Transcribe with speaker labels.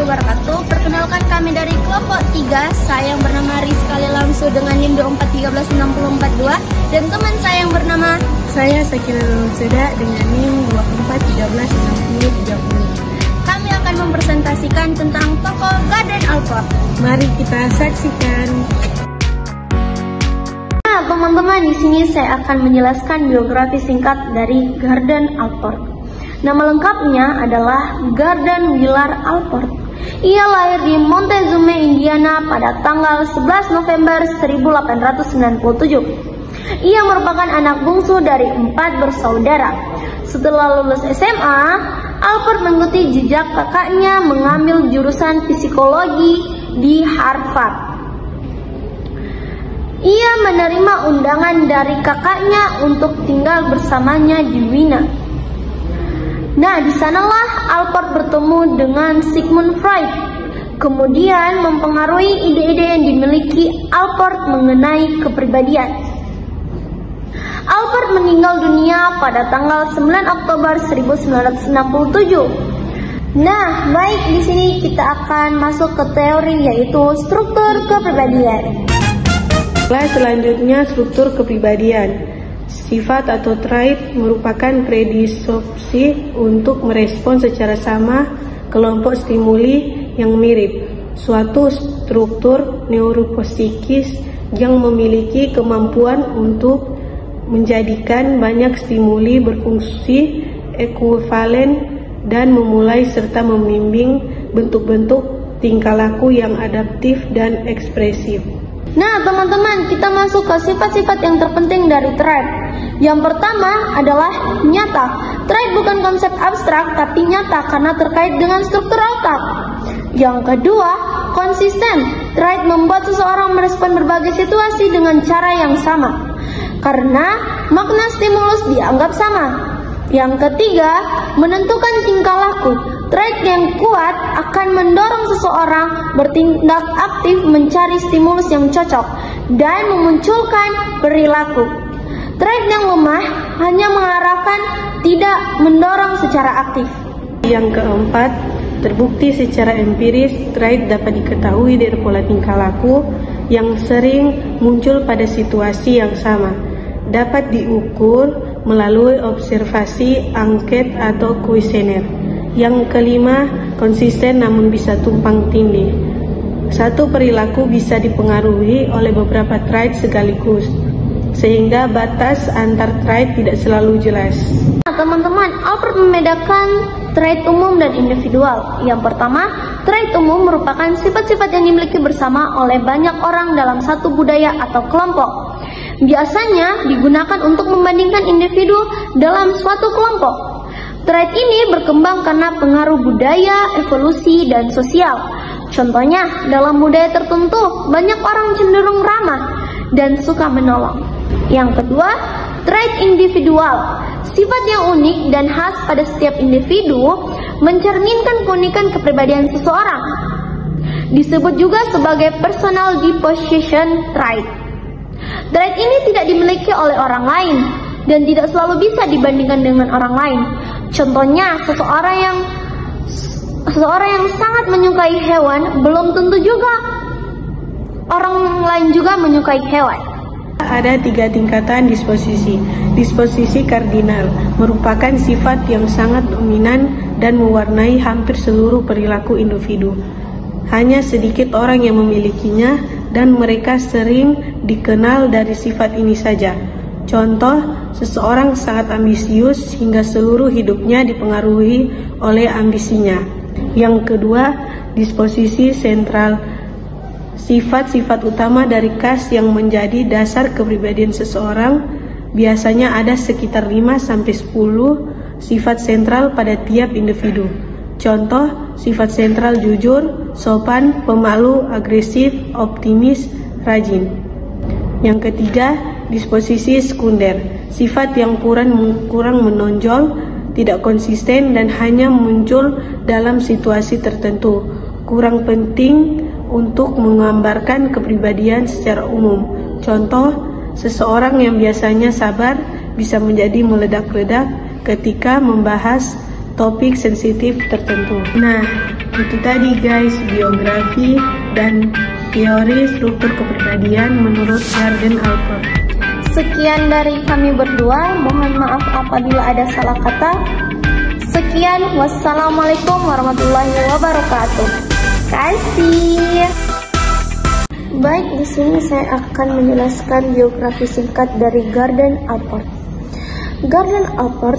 Speaker 1: wabarakatuh. Perkenalkan kami dari kelompok 3. Saya yang bernama Rizka Lamsu dengan NIM 2413642 dan teman saya yang bernama
Speaker 2: Sakina Nurulhuda dengan NIM 2413630.
Speaker 1: Kami akan mempresentasikan tentang tokoh Garden Alport.
Speaker 2: Mari kita saksikan.
Speaker 1: Nah, teman-teman, di sini saya akan menjelaskan biografi singkat dari Garden Alport. Nama lengkapnya adalah Garden Willard Alport. Ia lahir di Montezuma, Indiana pada tanggal 11 November 1897. Ia merupakan anak bungsu dari 4 bersaudara. Setelah lulus SMA, Alport mengikuti jejak kakaknya mengambil jurusan psikologi di Harvard. Ia menerima undangan dari kakaknya untuk tinggal bersamanya di Wiener. Nah, di sanalah Alport bertemu dengan Sigmund Freud, kemudian mempengaruhi ide-ide yang dimiliki Alport mengenai kepribadian. Alport meninggal dunia pada tanggal 9 Oktober 1967. Nah, baik, di sini kita akan masuk ke teori, yaitu struktur kepribadian.
Speaker 2: Selanjutnya, struktur kepribadian. Sifat atau trait merupakan predisposisi untuk merespon secara sama kelompok stimuli yang mirip. Suatu struktur neuropsikis yang memiliki kemampuan untuk menjadikan banyak stimuli berfungsi ekuivalen dan memulai serta membimbing bentuk-bentuk tingkah laku yang adaptif dan ekspresif.
Speaker 1: Nah, teman-teman, kita masuk ke sifat-sifat yang terpenting dari trait. Yang pertama adalah nyata. Trait bukan konsep abstrak, tapi nyata karena terkait dengan struktur otak. Yang kedua, konsisten. Trait membuat seseorang merespon berbagai situasi dengan cara yang sama, karena makna stimulus dianggap sama. Yang ketiga, menentukan tingkah laku. Trait yang kuat akan mendorong seseorang bertindak aktif mencari stimulus yang cocok dan memunculkan perilaku. Trait yang lemah hanya mengarahkan, tidak mendorong secara aktif.
Speaker 2: Yang keempat, terbukti secara empiris trait dapat diketahui dari pola tingkah laku yang sering muncul pada situasi yang sama. Dapat diukur melalui observasi, angket, atau kuesioner. Yang kelima, konsisten namun bisa tumpang tindih. Satu perilaku bisa dipengaruhi oleh beberapa trait sekaligus, sehingga batas antar trait tidak selalu jelas.
Speaker 1: Nah, teman-teman, Alport membedakan trait umum dan individual. Yang pertama, trait umum merupakan sifat-sifat yang dimiliki bersama oleh banyak orang dalam satu budaya atau kelompok. Biasanya digunakan untuk membandingkan individu dalam suatu kelompok. Trait ini berkembang karena pengaruh budaya, evolusi, dan sosial. Contohnya, dalam budaya tertentu, banyak orang cenderung ramah dan suka menolong. Yang kedua, trait individual. Sifat yang unik dan khas pada setiap individu mencerminkan keunikan kepribadian seseorang. Disebut juga sebagai personal disposition trait. Trait ini tidak dimiliki oleh orang lain dan tidak selalu bisa dibandingkan dengan orang lain. Contohnya, seseorang yang sangat menyukai hewan belum tentu juga orang lain juga menyukai hewan.
Speaker 2: Ada 3 tingkatan disposisi. Disposisi kardinal merupakan sifat yang sangat dominan dan mewarnai hampir seluruh perilaku individu. Hanya sedikit orang yang memilikinya dan mereka sering dikenal dari sifat ini saja. Contoh, seseorang sangat ambisius hingga seluruh hidupnya dipengaruhi oleh ambisinya. Yang kedua, disposisi sentral. Sifat-sifat utama dari khas yang menjadi dasar kepribadian seseorang. Biasanya ada sekitar 5-10 sifat sentral pada tiap individu. Contoh, sifat sentral jujur, sopan, pemalu, agresif, optimis, rajin. Yang ketiga, disposisi sekunder. Sifat yang kurang menonjol, tidak konsisten, dan hanya muncul dalam situasi tertentu. Kurang penting untuk menggambarkan kepribadian secara umum. Contoh, seseorang yang biasanya sabar bisa menjadi meledak-ledak ketika membahas topik sensitif tertentu. Nah, Itu tadi guys, biografi dan teori struktur kepribadian menurut Gardner Alport.
Speaker 1: Sekian dari kami berdua, mohon maaf apabila ada salah kata. Sekian, wassalamualaikum warahmatullahi wabarakatuh. Kasih. Baik, di sini saya akan menjelaskan biografi singkat dari Gardner Alport. Gardner Alport